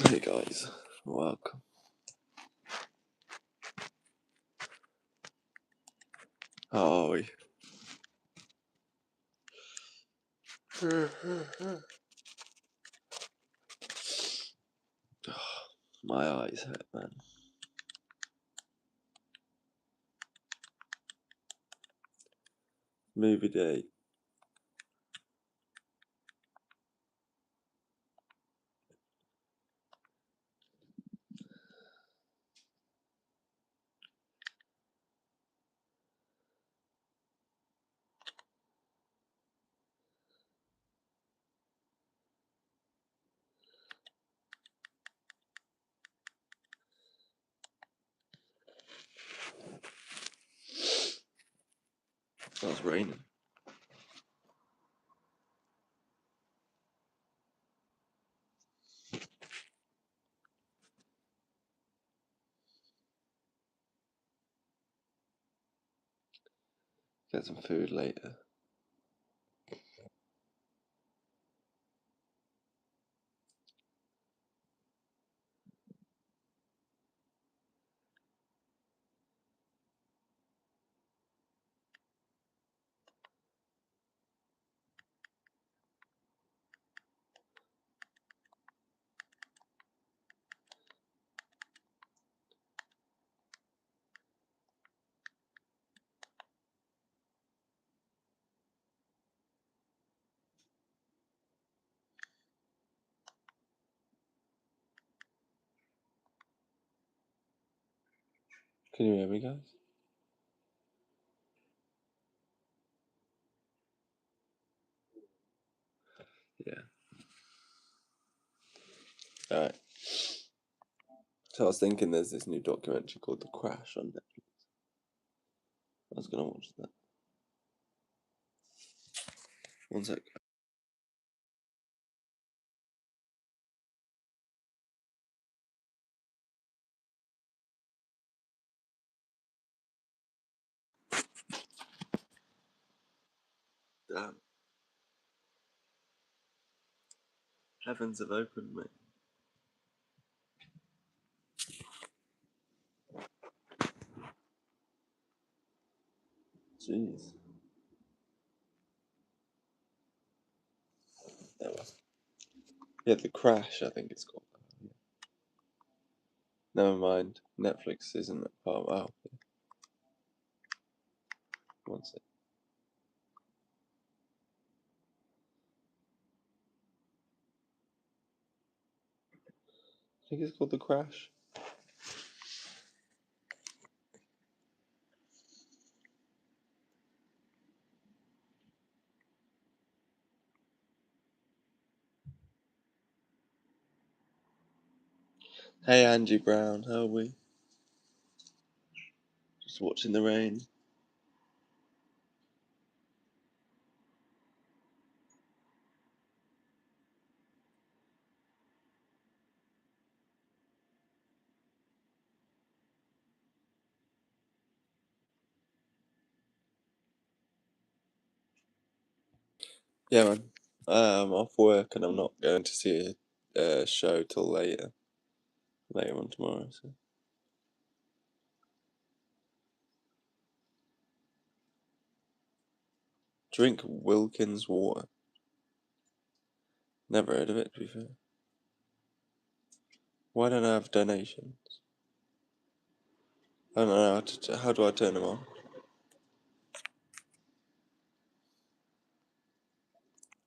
Hey guys, welcome. How are we? My eyes hurt, man. Movie day. Oh, it's raining. Get some food later. Can you hear me, guys? Yeah. Alright. So I was thinking there's this new documentary called The Crash on Netflix. I was gonna watch that. One sec. Damn. Heavens have opened, mate. Jeez. There was. Yeah, The Crash, I think it's called. Never mind. Netflix isn't a part of. Oh, yeah. One sec. I think it's called The Crash. Hey Angie Brown, how are we? Just watching the rain. Yeah, man. I'm off work and I'm not going to see a show till later on tomorrow. So. Drink Wilkins water. Never heard of it, to be fair. Why don't I have donations? I don't know how do I turn them on?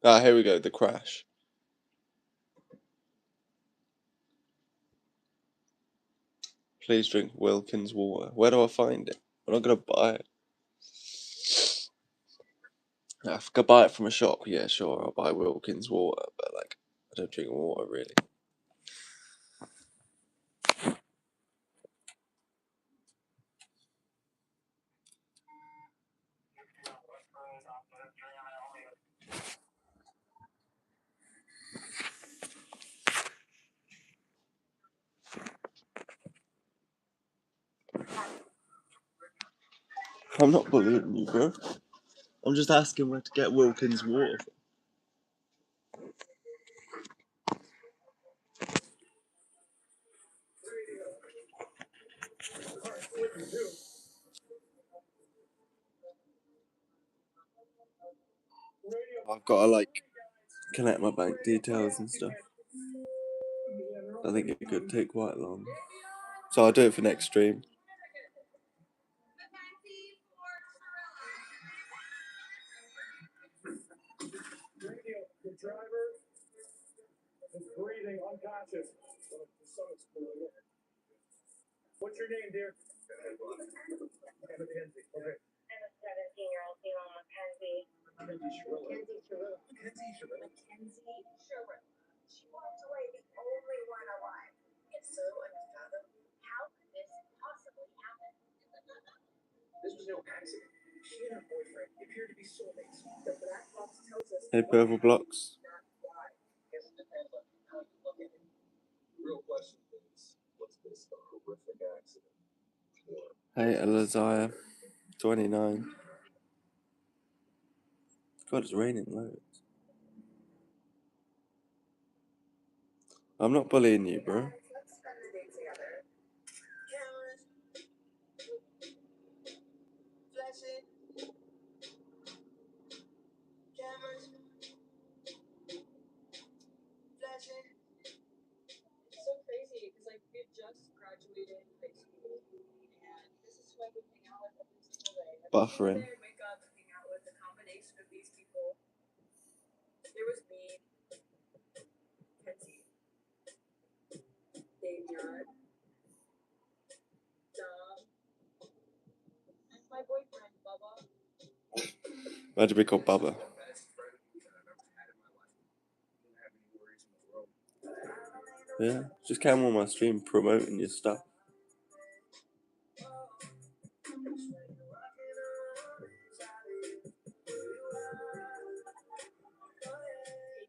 Ah, here we go. The Crash. Please drink Wilkins water. Where do I find it? I'm not gonna buy it. I could buy it from a shop. Yeah, sure. I'll buy Wilkins water, but like, I don't drink water really. I'm not bullying you, bro. I'm just asking where to get Wilkins water. I've got to like connect my bank details and stuff. I think it could take quite long. So I'll do it for next stream. What's your name, dear? Mackenzie. Okay. I'm a 17-year-old female, Mackenzie. Mackenzie Shirilla. Mackenzie Shirilla. Mackenzie Shirilla. She walked away, the only one alive. It's so unfathomable. How could this possibly happen? This was no accident. She and her boyfriend appear to be soulmates. The black box tells us. Hey, purple blocks. Not why. Guess it depends on how you look at it. The real question is, what's this horrific accident? Hey, Elizia. 29. God, it's raining loads. I'm not bullying you, bro. Let's spend the day together. Cameras. Flashing. Cameras. Flashing. It's so crazy because like we just graduated high school and this is who I would hang out with every single day. Buffering. Every day I'd wake up and hang out with a combination of these people. There was me, Kenzie, Davion, Dom, and my boyfriend, Bubba. Imagine we called Bubba. Yeah, just came on my stream promoting your stuff.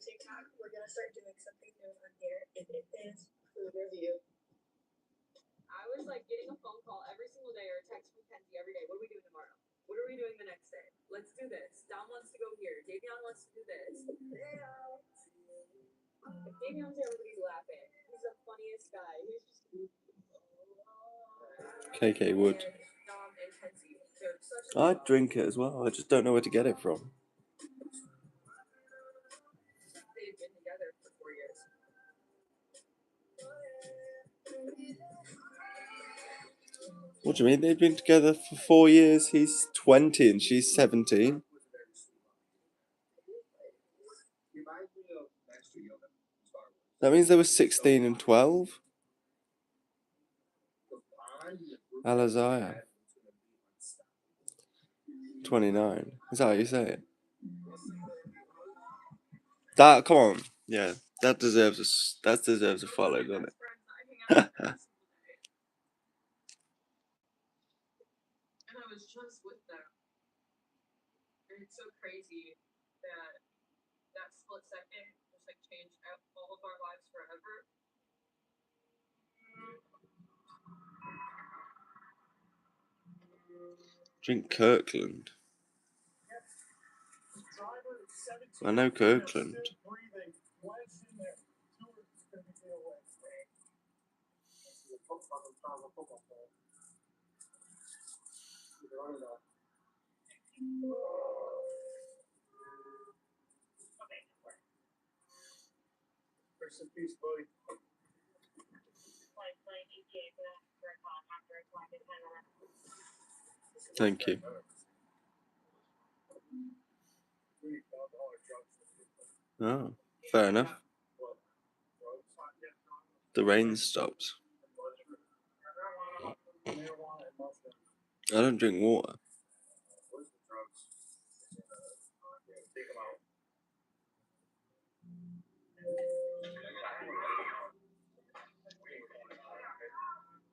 TikTok, we're gonna start doing something new on here, and it is food review. I was like getting a phone call every single day or a text from Kenzie every day. What are we doing tomorrow? What are we doing the next day? Let's do this. Dom wants to go here. Davion wants to do this. If Davion's here, everybody's laughing. He's the funniest guy. He's just. KK Wood. And Dom and Kenzie, they're such a I drink it as well. I just don't know where to get it from. they've been together for 4 years. What do you mean? They've been together for 4 years. He's 20 and she's 17. That means they were 16 and 12. Elizia. 29. Is that how you say it? That, come on. Yeah, that deserves a follow, doesn't it? And I was just with them. And it's so crazy that that split second just like changed all of our lives forever. Drink Kirkland. I know Kirkland. Rest in peace, buddy. Thank you. Oh, fair enough. The rain stops. I don't drink water.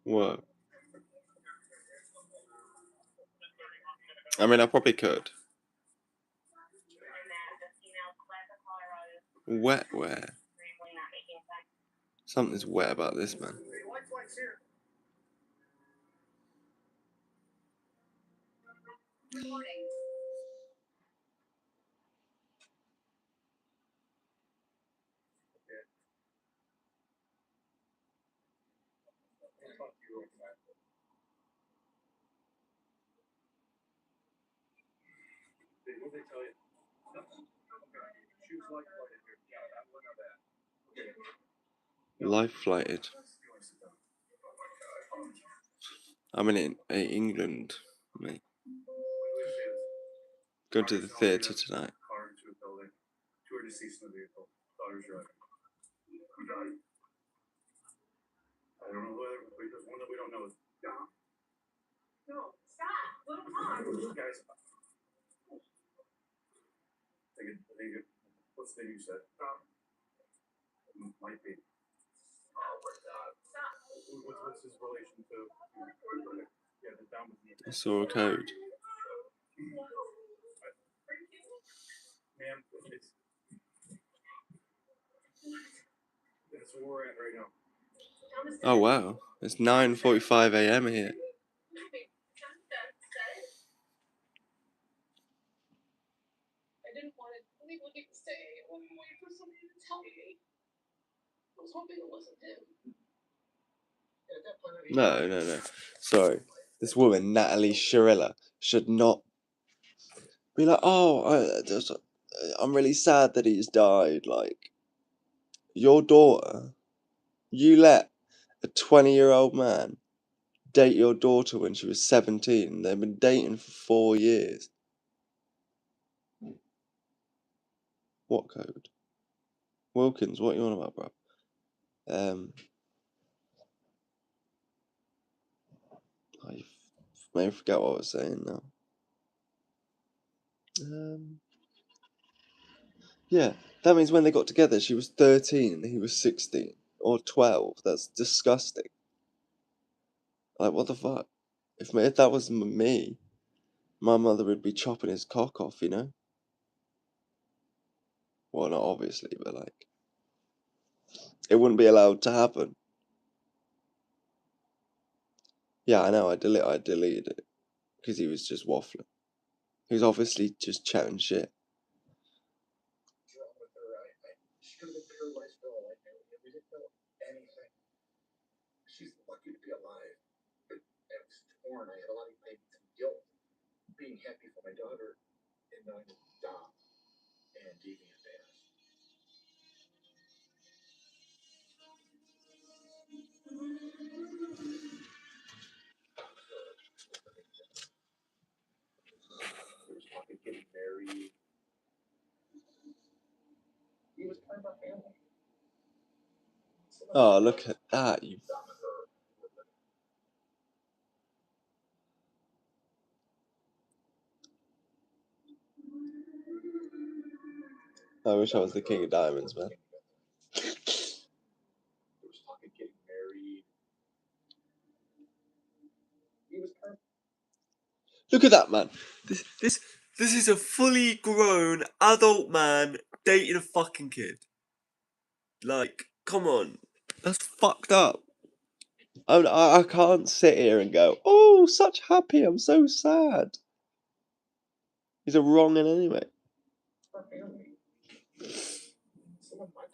What? I mean, I probably could. Wet where? Something's wet about this, man. Life flighted. I'm in England, mate. Go to the theatre tonight. No, stop. Little pause. Guys. What's the name you said? Might be. Stop. What's his relation to? Yeah, the down with me. I saw a code. Ma'am, that's where we're at right now. Oh wow, it's 9:45 a.m. here. I didn't want to leave looking to stay. I wanted to wait for somebody to tell me. I was hoping it wasn't him. No. Sorry. This woman, Natalie Shirilla, should not be like, oh, I'm really sad that he's died. Like, your daughter, you let a 20-year-old man date your daughter when she was 17. They've been dating for 4 years. What code? Wilkins, what are you on about, bro? I may forget what I was saying now. Yeah, that means when they got together, she was 13 and he was 16 or 12. That's disgusting. Like, what the fuck? If that was me, my mother would be chopping his cock off, you know? Well, not obviously, but like, it wouldn't be allowed to happen. Yeah, I know, I deleted it because he was just waffling. He was obviously just chatting shit. She could have been her life's girl right now. We didn't know anything. She's lucky to be alive. But I was torn. I had a lot of some guilt. Being happy for my daughter and knowing that Dom and deviant ass. There was talk of getting married. He was part of our family. Oh, look at that, you. I wish I was the king of diamonds, man. There was talk of getting married. He was part of. Look at that, man. This is a fully grown adult man dating a fucking kid. Like, come on, that's fucked up. I can't sit here and go, oh, such happy. I'm so sad. He's a wrong in any way.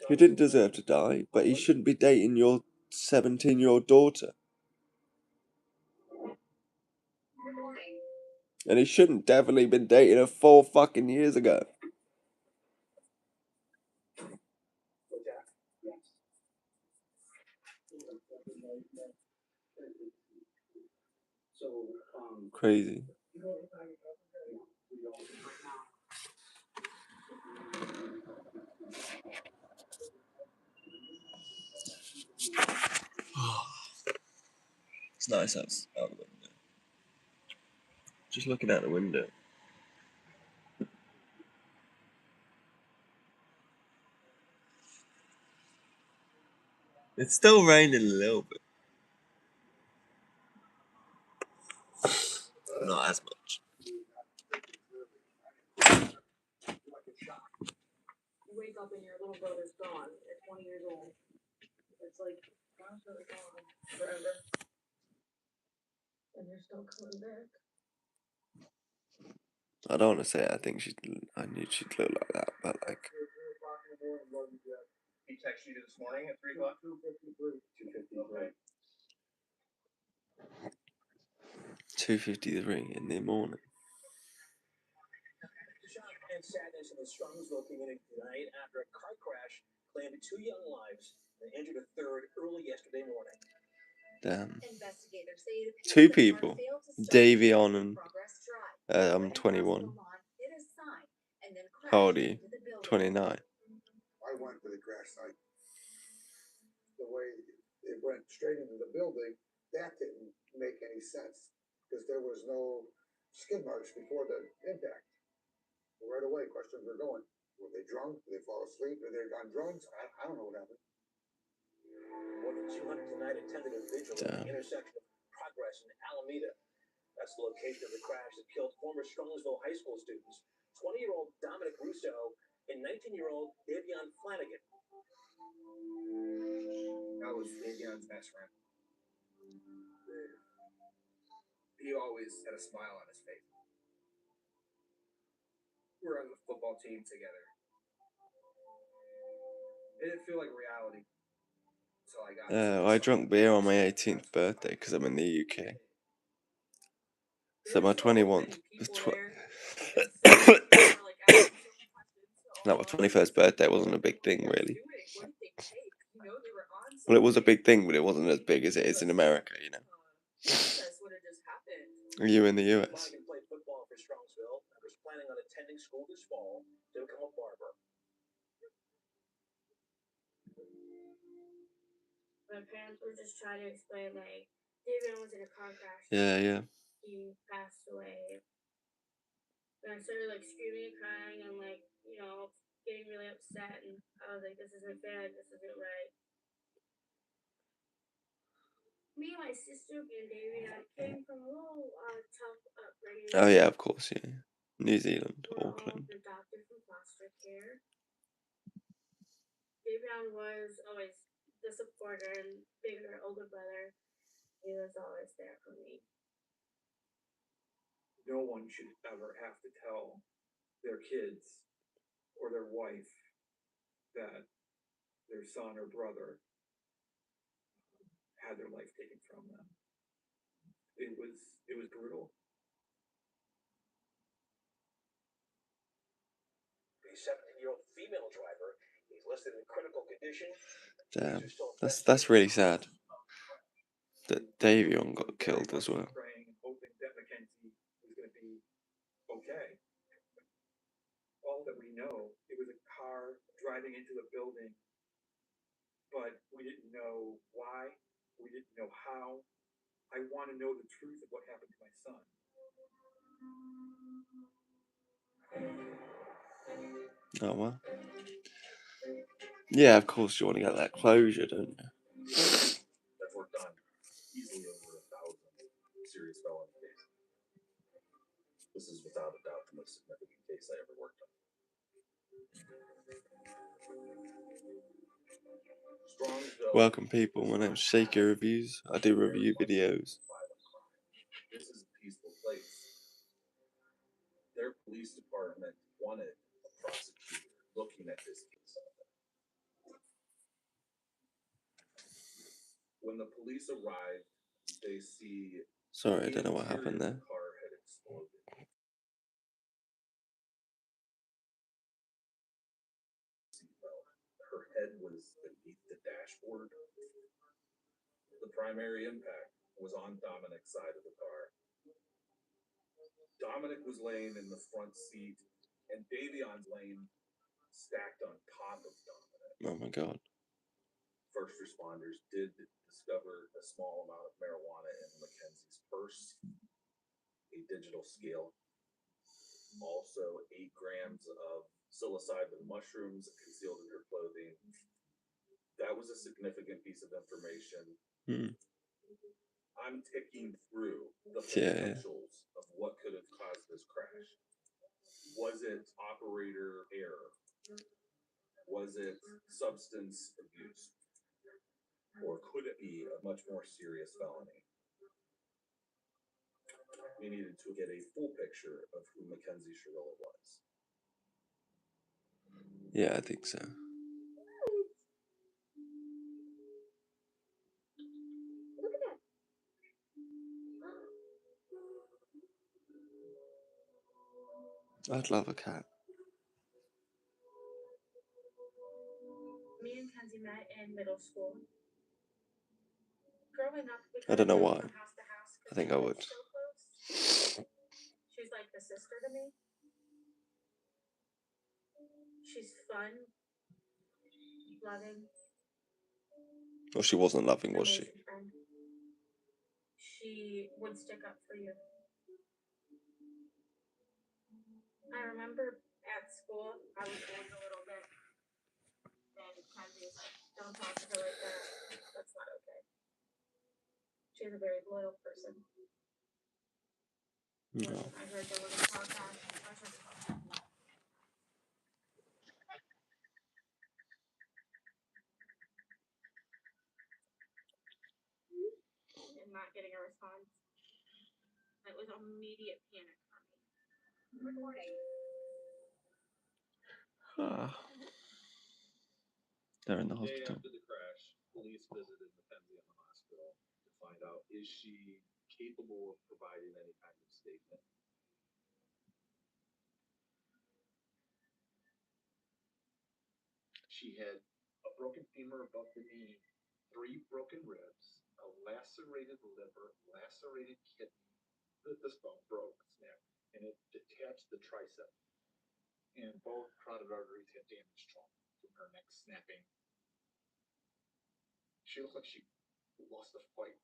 He didn't deserve to die, but he shouldn't be dating your 17-year-old daughter. And he shouldn't definitely been dating her 4 fucking years ago. Crazy. It's nice out the window. Just looking out the window. It's still raining a little bit. Not as much. You wake up and your little brother's gone at 20 years old. It's like, God's really gone forever. And you're still coming back. I don't want to say it. I knew she'd look like that, but like. He texted you this morning at 3 o'clock? 2:53. 2:53 in the morning. And sadness in the Strongsville community tonight after a car crash claimed 2 young lives and injured a third early yesterday morning. Damn. Investigators say 2 people. Davion and I'm 21. How old are you? 29. I went to the crash site. The way it went straight into the building, that didn't make any sense because there was no skid marks before the impact. Right away, questions were going. Were they drunk? Did they fall asleep? Did they on drugs? I don't know what happened. More than 200 tonight attended a vigil at the intersection of Progress and Alameda. That's the location of the crash that killed former Strongsville high school students, 20-year-old Dominic Russo and 19-year-old Davion Flanagan. That was Davion's best friend. He always had a smile on his face. We were on the football team together. It didn't feel like reality until I got. I drank beer on my 18th birthday because I'm in the UK. So my 21st, no, my 21st birthday wasn't a big thing really. Well, it was a big thing, but it wasn't as big as it is in America, you know. Are you in the US? Flanagan played football for Strongsville and was planning on attending school this fall to become a barber. My parents were just trying to explain, like, David was in a car crash. Yeah. He passed away. And I started, like, screaming and crying and, like, you know, getting really upset. And I was like, this isn't fair. This isn't right. Me and my sister and David came from a little tough upbringing. Oh yeah, of course, yeah. New Zealand, We're Auckland. all adopted from foster care. David was always the supporter and bigger older brother. He was always there for me. No one should ever have to tell their kids or their wife that their son or brother had their life taken from them. It was brutal. A 17-year-old female driver is listed in critical condition. Damn, that's really sad. That Davion got killed as well. Praying, hoping that Mackenzie was going to be okay. All that we know, it was a car driving into the building, but we didn't know why. We didn't know how. I want to know the truth of what happened to my son. Oh well. Yeah, of course you want to get that closure, don't you? I've worked on easily over 1,000 serious felony cases. This is without a doubt the most significant case I ever worked on. Welcome people, my name's Shakey Reviews. I do review videos. This is a peaceful place. Their police department wanted a prosecutor looking at this case. When the police arrived, they see. Sorry, I don't know what happened there. The car had exploded. Her head was beneath the dashboard. The primary impact was on Dominic's side of the car. Dominic was laying in the front seat, and Davion's laying stacked on top of Dominic. Oh my god. First responders did discover a small amount of marijuana in Mackenzie's purse, a digital scale, also 8 grams of psilocybin mushrooms concealed in her clothing. That was a significant piece of information. I'm ticking through the potentials of what could have caused this crash. Was it operator error? Was it substance abuse? Or could it be a much more serious felony? We needed to get a full picture of who Mackenzie Shirilla was. Yeah, I think so. Look at that. I'd love a cat. met in middle school. Growing up, we I don't know kinda why. from house to house I think I would. so close. She's like the sister to me. She's fun, loving, Well, she wasn't loving, was she? amazing friend. She would stick up for you. I remember at school, I was bullied a little bit, and Kenzie was like, "Don't talk to her like that. That's not okay." She's a very loyal person. No. I heard there was a car crash. And not getting a response. It was immediate panic for me. Recording. They're in the The day hospital. after the crash, police visited Mackenzie in the hospital to find out, is she capable of providing any kind of statement? She had a broken femur above the knee, 3 broken ribs, a lacerated liver, lacerated kidney. This bone broke, snapped, and it detached the tricep. And both carotid arteries had damage to them from her neck snapping. She looked like she lost a fight.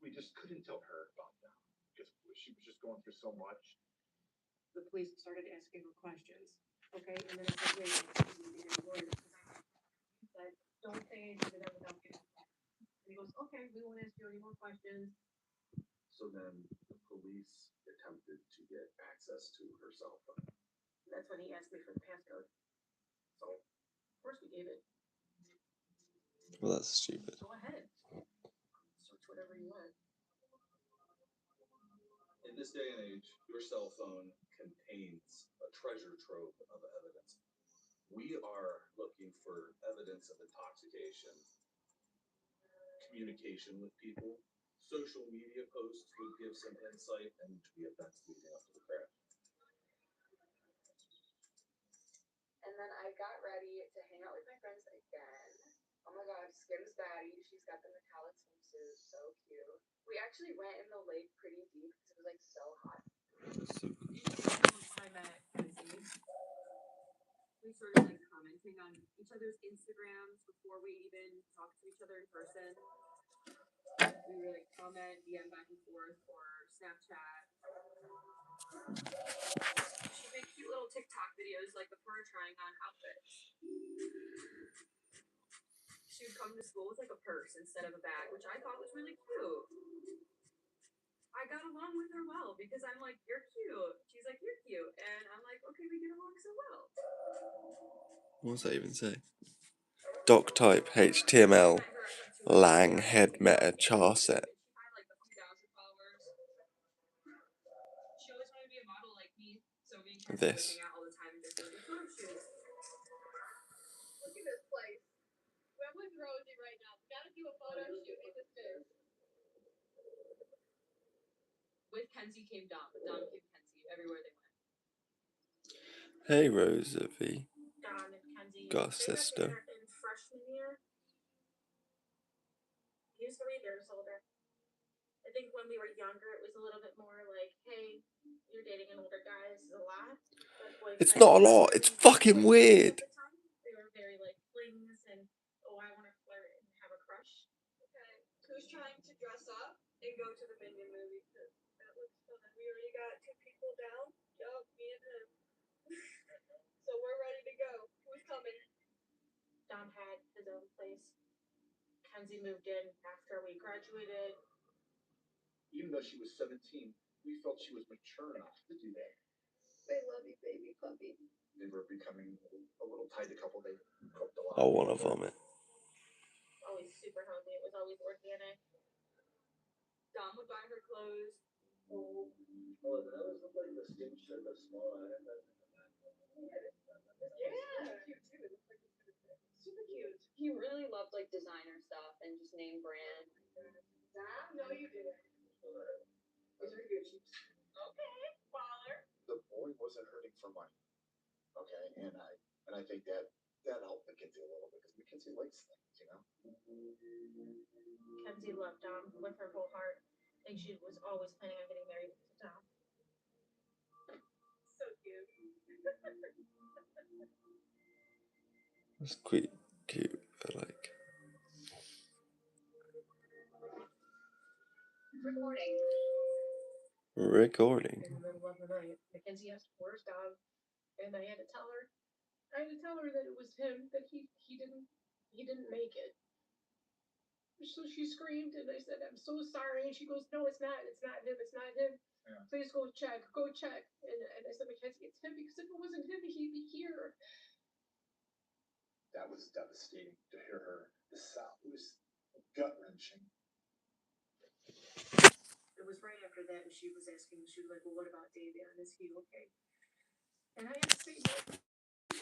We just couldn't tell her about that because she was just going through so much. The police started asking her questions. Okay, and then I said, wait, you need to get a lawyer. He said, don't say anything to them without getting a lawyer. And he goes, okay, we won't ask you any more questions. So then the police attempted to get access to her cell phone. That's when he asked me for the passcode. So, of course, we gave it. Well, that's stupid. Go ahead. Search whatever you want. In this day and age, your cell phone contains a treasure trove of evidence. We are looking for evidence of intoxication, communication with people. Social media posts would give some insight into the events leading up to the crash. And then I got ready to hang out with my friends again. Oh my god, Skim's baddie. She's got the metallic swimsuit. So cute. We actually went in the lake pretty deep because it was like so hot. I met Kenzie. We started like commenting on each other's Instagrams before we even talked to each other in person. We would like comment, DM back and forth, or Snapchat. She'd make cute little TikTok videos like of her trying on outfits. She would come to school with like a purse instead of a bag, which I thought was really cute. I got along with her well because I'm like, you're cute. She's like, you're cute. And I'm like, okay, we get along so well. What does that even say? Doc type HTML lang head meta charset. She always wanted to be a model like me, so me and Kenzie This. would hang out all the time and just do photo shoots. Look at this place. We're with Rosie right now. We gotta do a photo shoot in this place. With Kenzie came Dom. Dom came Kenzie everywhere they went. Hey, Rosie. Dom and Kenzie. Got a They got sister. together in freshman year. He was 3 years older. I think when we were younger, it was a little bit more like, hey, you're dating an older guy. This is a lot. It's not a lot. It's fucking weird. They were very like flings and, oh, I want to flirt and have a crush. Okay. Who's trying to dress up and go to the Minion movie? Because that looks fun. We already got 2 people down. Yup, me and him. So we're ready to go. Who's coming? Dom had his own place. Kenzie moved in after we graduated. Even though she was 17, we felt she was mature enough to do that. I love you, baby puppy. They were becoming a little tight a couple. They cooked a lot. I want to vomit. Always super healthy. It was always organic. Dom would buy her clothes. Oh, that was like the skin shirt, the small. Yeah. Cute too. It looks like it's gonna fit. Super cute. He really loved like designer stuff and just name brand. Dom, no, you didn't. Those are Gucci. Okay, baller. The boy wasn't hurting for money. Okay, and I think that that helped Mackenzie a little bit because Mackenzie likes things, you know. Kenzie loved Dom with her whole heart. I think she was always planning on getting married to Dom. So cute. That's quite cute, but like. Recording. In the middle of the night, Mackenzie asked, "Where's Dom?" And I had to tell her that it was him, that he didn't make it. So she screamed, and I said, "I'm so sorry." And she goes, "No, it's not him, it's not him. Yeah. Please go check. And I said, "Mackenzie, it's him, because if it wasn't him, he'd be here." That was devastating to hear her. The sound was gut-wrenching. It was right after that, and she was asking, she was like, "Well, what about Davion? Is he okay?" And I had to say, "No,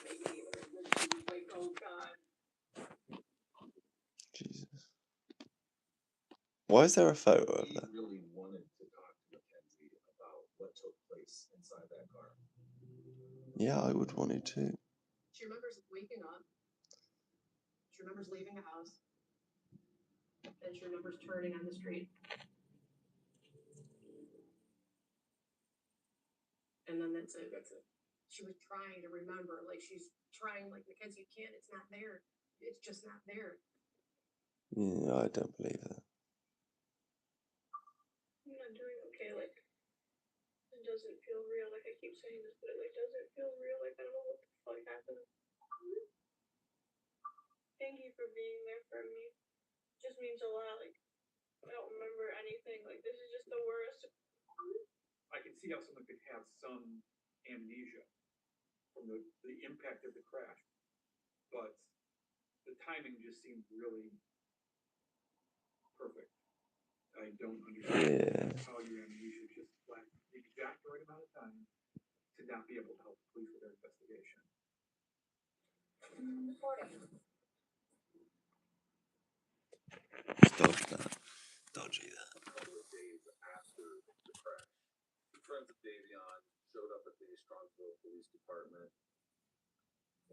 maybe." And she was like, "Oh, God." Jesus. Why is there a photo of He that? really wanted to talk to Mackenzie about what took place inside that car. Yeah, I would want to too. She remembers waking up. She remembers leaving the house. And she remembers turning on the street. And then that's it. That's it. She was trying to remember, like she's trying, like, "Mackenzie, you can't. It's not there. It's just not there." Yeah, I don't believe that. I'm not doing okay. Like, it doesn't feel real. Like, I keep saying this, but it like doesn't feel real. Like, I don't know what the fuck happened. Thank you for being there for me. It just means a lot. Like, I don't remember anything. Like, this is just the worst. I can see how someone could have some amnesia from the impact of the crash, but the timing just seemed really perfect. I don't understand how your amnesia just lacked the exact right amount of time to not be able to help the police with their investigation. Stop that. Dodgy that. A couple of days after the crash, friends of Davion showed up at the Strongsville Police Department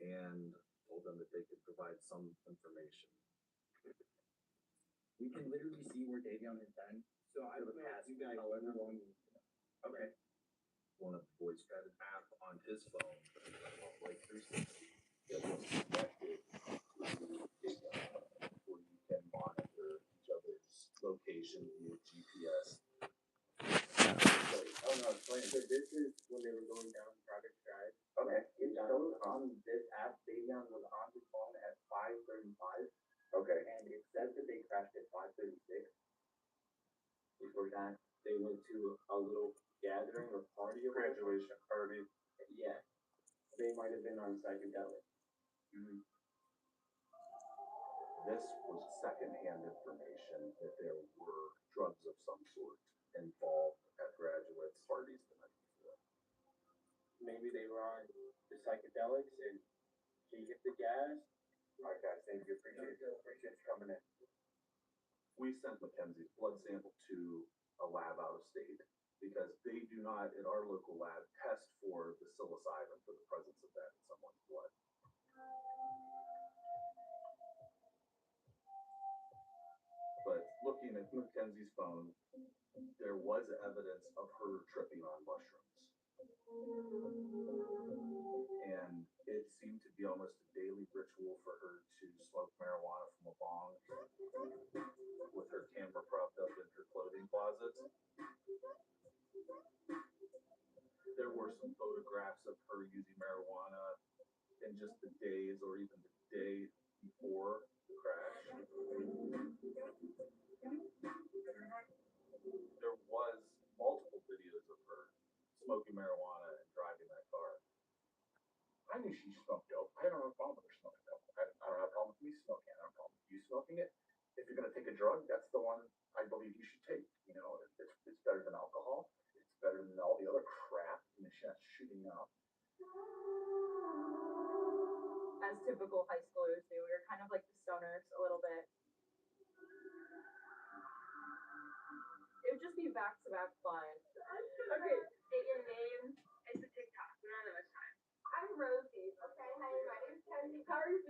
and told them that they could provide some information. We can literally see where Davion has been. So I don't know if you guys however long. Okay. One of the boys had an app on his phone, like 360, that was connected to Davion, where you can monitor each other's location via GPS. Oh no, explain. So this is when they were going down Project Drive. Okay. It shows on this app Davion was on his phone at 5:35. Okay. And it says that they crashed at 5:36. Before that, they went to a little gathering or party or Graduation party. yeah. They might have been on psychedelics. Mm-hmm. This was secondhand information that there were drugs of some sort involved at graduates' parties the night before. Maybe they were on the psychedelics and she hit the gas. All right, guys, thank you. Appreciate you coming in. We sent Mackenzie's blood sample to a lab out of state because they do not, at our local lab, test for the psilocybin, for the presence of that in someone's blood. But looking at Mackenzie's phone, there was evidence of her tripping on mushrooms. And it seemed to be almost a daily ritual for her to smoke marijuana from a bong with her camera propped up in her clothing closet. There were some photographs of her using marijuana in just the days or even the day before the crash. There was multiple videos of her smoking marijuana and driving that car. I knew she smoked dope. I don't have a problem with her smoking dope. I don't have a problem with me smoking it. I don't have a problem with you smoking it. If you're going to take a drug, that's the one I believe you should take. You know, it's better than alcohol. It's better than all the other crap and shooting up. As typical high schoolers do, we were kind of like the stoners a little bit. It would just be back-to-back fun. Okay, state your name. It's a TikTok. None of us time. I'm Rosie. Okay, hi, my name's Kenzie. How are you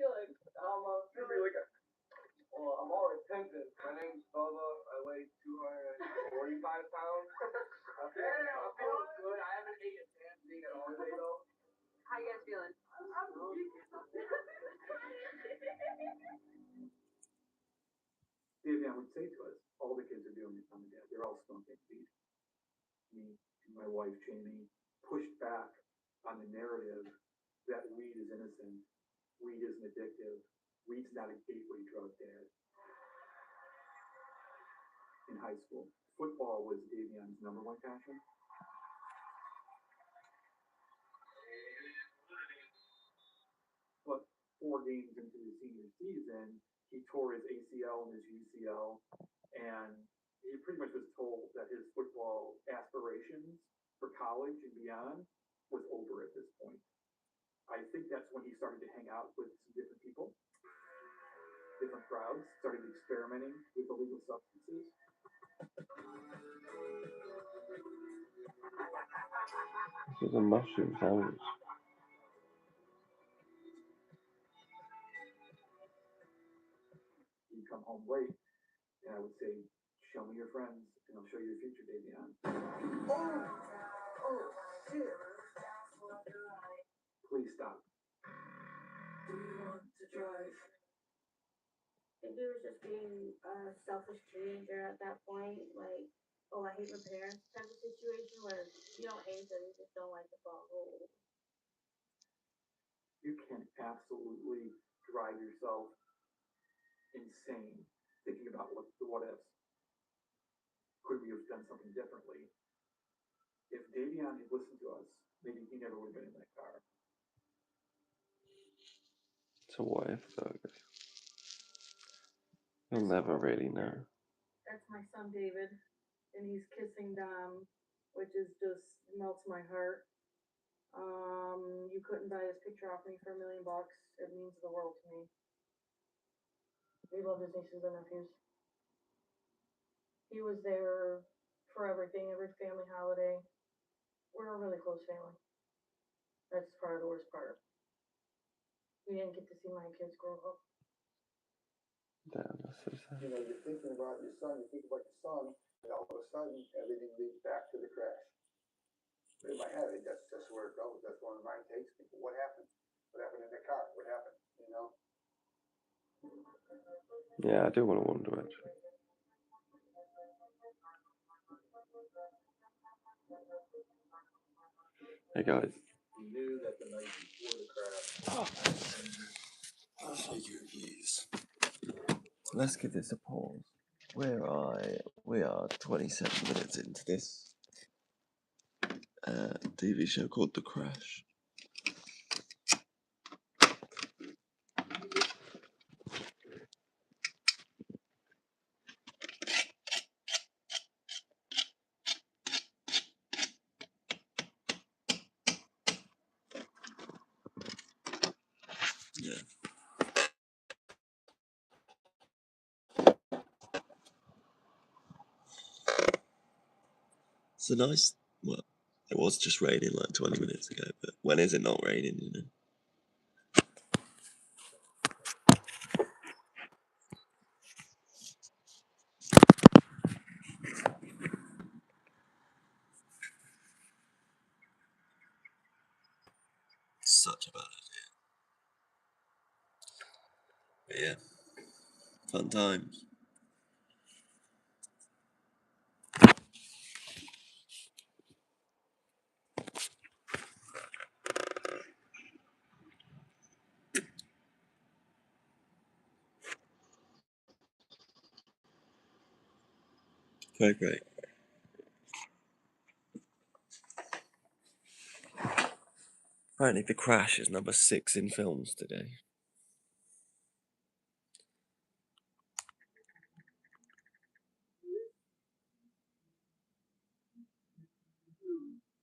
say to us, all the kids are doing it, Dad. They're all smoking weed. Me and my wife, Jamie, pushed back on the narrative that weed is innocent, weed isn't addictive, weed's not a gateway drug, Dad. In high school, football was Davion's #1 passion. But 4 games into his senior season, he tore his ACL and his UCL, and he pretty much was told that his football aspirations for college and beyond was over at this point. I think that's when he started to hang out with some different people, different crowds, started experimenting with illegal substances. This is a mushroom sandwich. He'd come home late, and I would say, show me your friends, and I'll show you your future, Davion. Oh, shit. Please stop. Do you want to drive? I think he was just being a selfish teenager at that point. Like, oh, I hate my parents type of situation where you don't hate them, you just don't like the ball rules. You can absolutely drive yourself insane thinking about the what ifs. Could we have done something differently? If Davion had listened to us, maybe he never would have been in that car. So what if though? You'll never really know. That's my son David, and he's kissing Dom, which is just melts my heart. You couldn't buy his picture off me for $1 million. It means the world to me. We love his nieces and nephews. He was there for everything, every family holiday. We're a really close family. That's part of the worst part. We didn't get to see my kids grow up. Damn, that's so sad. You know, you're thinking about your son, and all of a sudden, everything leads back to the crash. But in my head, that's just where it goes. That's where the mind takes me. But what happened? What happened in the car? What happened? You know? Yeah, I do want to wonder actually. Hey guys. He knew that the night before the crash. Shakey Reviews. Let's give this a pause. We are 27 minutes into this TV show called The Crash. Yeah. It's a nice, well, it was just raining like 20 minutes ago, but when is it not raining, you know? Such a bad idea. But yeah, fun times. Great, great. Apparently The Crash is number 6 in films today.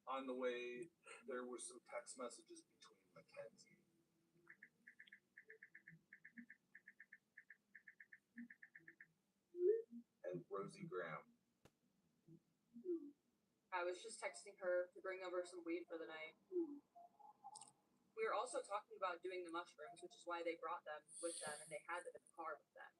On the way, there were some text messages between Mackenzie and Rosie Graham. I was just texting her to bring over some weed for the night. We were also talking about doing the mushrooms, which is why they brought them with them, and they had them in the car with them.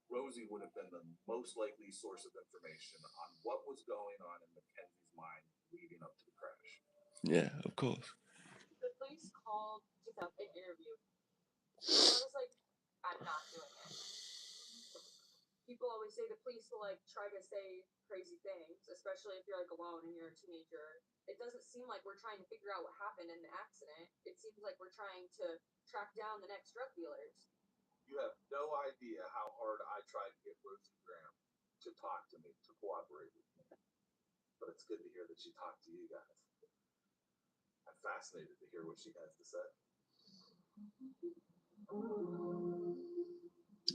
Rosie would have been the most likely source of information on what was going on in Mackenzie's mind leading up to the crash. Yeah, of course. The police called to set up an interview. I was like, I'm not doing people always say the police will like try to say crazy things, especially if you're like alone and you're a teenager. It doesn't seem like we're trying to figure out what happened in the accident. It seems like we're trying to track down the next drug dealers. You have no idea how hard I tried to get Rosie Graham to talk to me, to cooperate with me. But it's good to hear that she talked to you guys. I'm fascinated to hear what she has to say.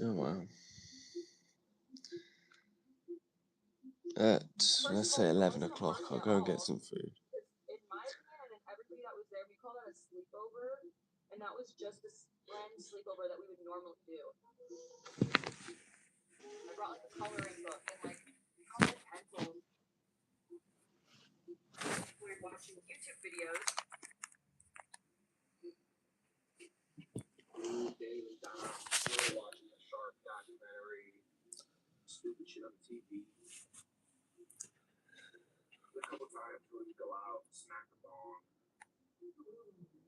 Oh wow. At, let's say 11 o'clock, I'll go and get some food. In my opinion, and everybody that was there, we called it a sleepover, and that was just a friend sleepover that we would normally do. I brought like a coloring book and like colored pencils. We were watching YouTube videos. Daily Dom, we're watching a shark documentary, stupid shit on TV. A couple times we would go out, smack the bong.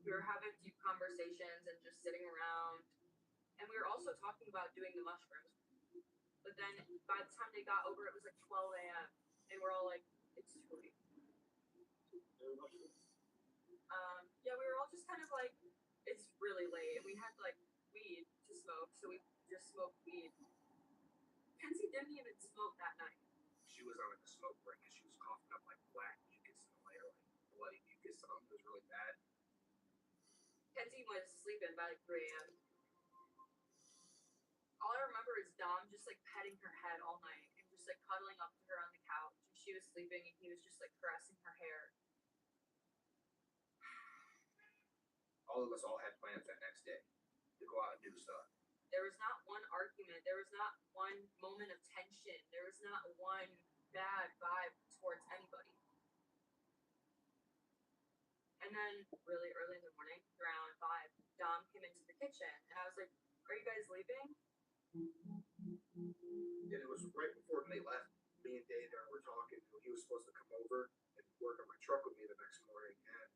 We were having deep conversations and just sitting around. And we were also talking about doing the mushrooms. But then by the time they got over, it was like 12 a.m. And we're all like, it's too late. Yeah, we were all just kind of like, it's really late. And we had like weed to smoke, so we just smoked weed. Kenzie didn't even smoke that night. She was on like a smoke break and she was coughing up like black mucus in the air, like bloody mucus. It was really bad. Kenzie was sleeping by like 3 a.m. All I remember is Dom just like petting her head all night and just like cuddling up to her on the couch. And she was sleeping and he was just like caressing her hair. All of us all had plans that next day to go out and do stuff. There was not one argument. There was not one moment of tension. There was not one bad vibe towards anybody. And then really early in the morning, around 5, Dom came into the kitchen and I was like, are you guys leaving? And it was right before they left. Me and Dave were talking. He was supposed to come over and work on my truck with me the next morning. And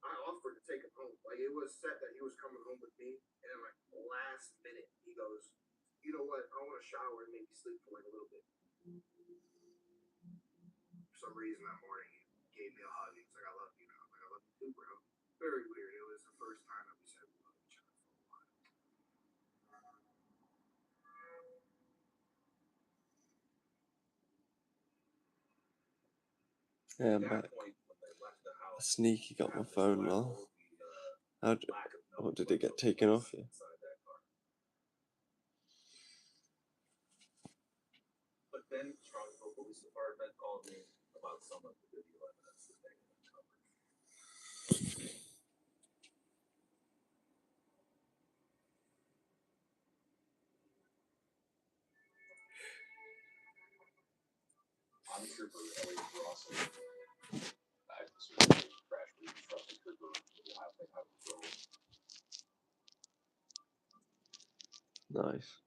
I offered to take him home. Like, it was set that he was coming home with me. And then, like, last minute, he goes, you know what? I want to shower and maybe sleep for like a little bit. For some reason that morning, he gave me a hug. He was like, I love you now. I'm like, I love you too, bro. Very weird. It was the first time that we said we love each other for a while. Yeah, I'm back. I sneaky got my phone off. What did it get taken off you? But then Charlottesville Police Department called me about some of the video evidence that they had uncovered. I'm Trooper Elliot Rossi. I certified crash reconstruction trooper for the Ohio State Highway Patrol. Nice.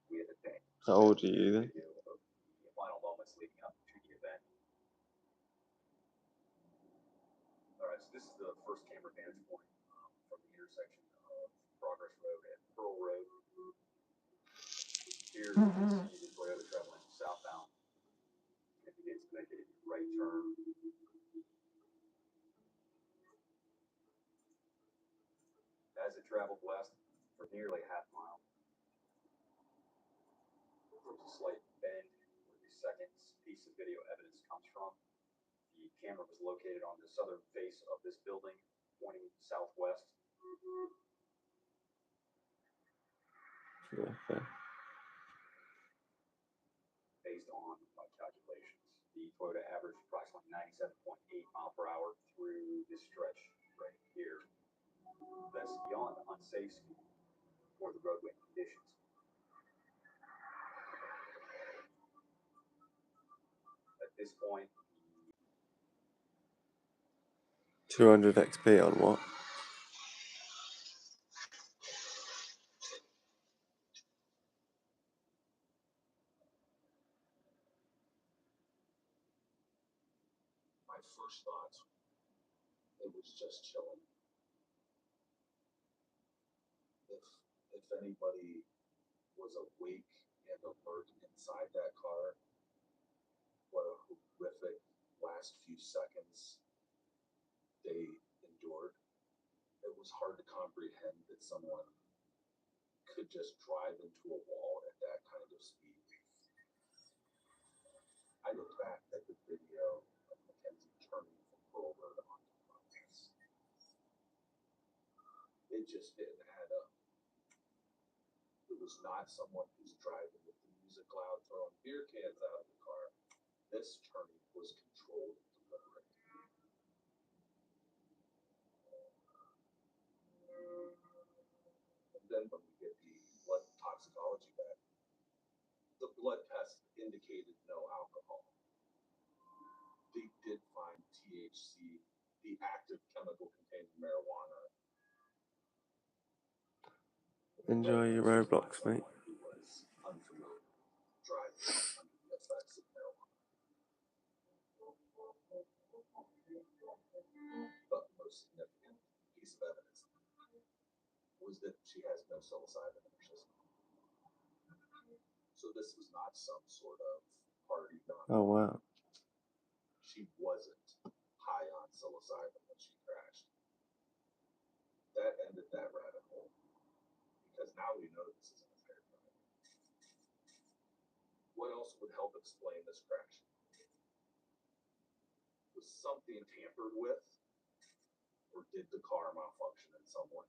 We had a day. How old are you then? Video of the final moments leading up to the event. Alright, so this is the first camera vantage point from the intersection of Progress Road and Pearl Road. Here you can see the Toyota traveling southbound. It begins to make a right turn. As it traveled west for nearly a half mile, there was a slight bend where the second piece of video evidence comes from. The camera was located on the southern face of this building, pointing southwest. Yeah, fair. Based on my calculations, the Toyota averaged approximately 97.8 mile per hour through this stretch right here. That's beyond unsafe speed for the roadway conditions. At this point, 200 XP on what? my first thought, it was just chilling. If anybody was awake and alert inside that car. What a horrific last few seconds they endured. It was hard to comprehend that someone could just drive into a wall at that kind of speed. I looked back at the video of Mackenzie turning from Pearl Road onto Progress. It just didn't add up. It was not someone who's driving with the music loud, throwing beer cans out of the car. This turning was controlled and deliberate. And then when we get the blood toxicology back, the blood test indicated no alcohol. They did find THC, the active chemical contained in marijuana. Enjoy your Roblox, mate. Who was unfamiliar driving under the effects of marijuana. But the most significant piece of evidence was that she has no psilocybin in her system. So this was not some sort of party done. Oh, wow. She wasn't high on psilocybin when she crashed. That ended that rabbit hole. Because now we know this isn't a fair crime. What else would help explain this crash? Was something tampered with? Or did the car malfunction in some way?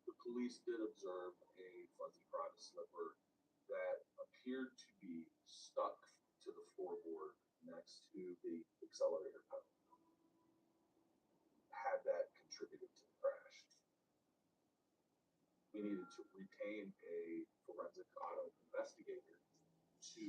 The police did observe a fuzzy Prada slipper that appeared to be stuck to the floorboard next to the accelerator pedal. Had that contributed to the crash? We needed to retain a forensic auto investigator to